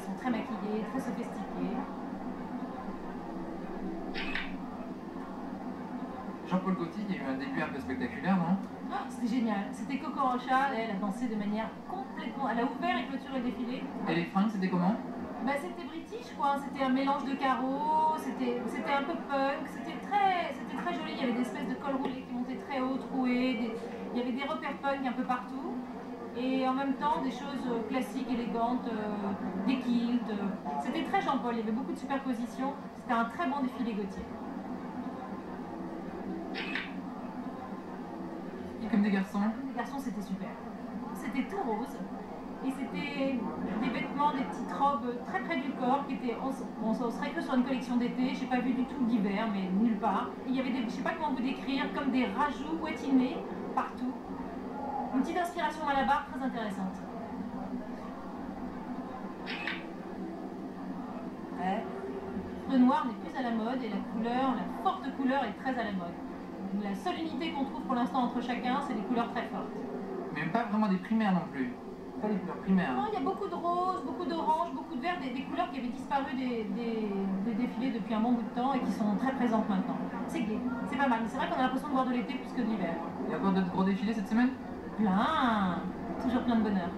sont très maquillées, très sophistiquées. Jean-Paul Gaultier, il y a eu un début un peu spectaculaire, non? Oh, c'était génial. C'était Coco Rocha, elle a dansé de manière complètement... Elle a ouvert et clôturé le défilé. Et les fringues, c'était comment? Bah, c'était british, quoi. C'était un mélange de carreaux, c'était un peu punk, c'était très joli. Il y avait des espèces de cols roulés qui montaient très haut, troués, il y avait des repères punk un peu partout. Et en même temps, des choses classiques, élégantes, des kilts. C'était très Jean-Paul, il y avait beaucoup de superpositions. C'était un très bon défilé Gaultier. Et comme des garçons? Les garçons, c'était super. C'était tout rose. Et c'était des vêtements, des petites robes très près du corps qui étaient... On serait que sur une collection d'été, j'ai pas vu du tout d'hiver, mais nulle part. Et il y avait des, je sais pas comment vous décrire, comme des rajouts ouatinés partout. Une petite inspiration à la barre très intéressante. Ouais. Le noir n'est plus à la mode et la forte couleur est très à la mode. La seule unité qu'on trouve pour l'instant entre chacun, c'est des couleurs très fortes. Mais pas vraiment des primaires non plus. Pas des couleurs primaires. Non, il y a beaucoup de rose, beaucoup d'orange, beaucoup de vert, des couleurs qui avaient disparu des défilés depuis un bon bout de temps et qui sont très présentes maintenant. C'est gai, c'est pas mal. C'est vrai qu'on a l'impression de voir de l'été plus que de l'hiver. Il y a encore d'autres gros défilés cette semaine? Plein, toujours plein de bonheur.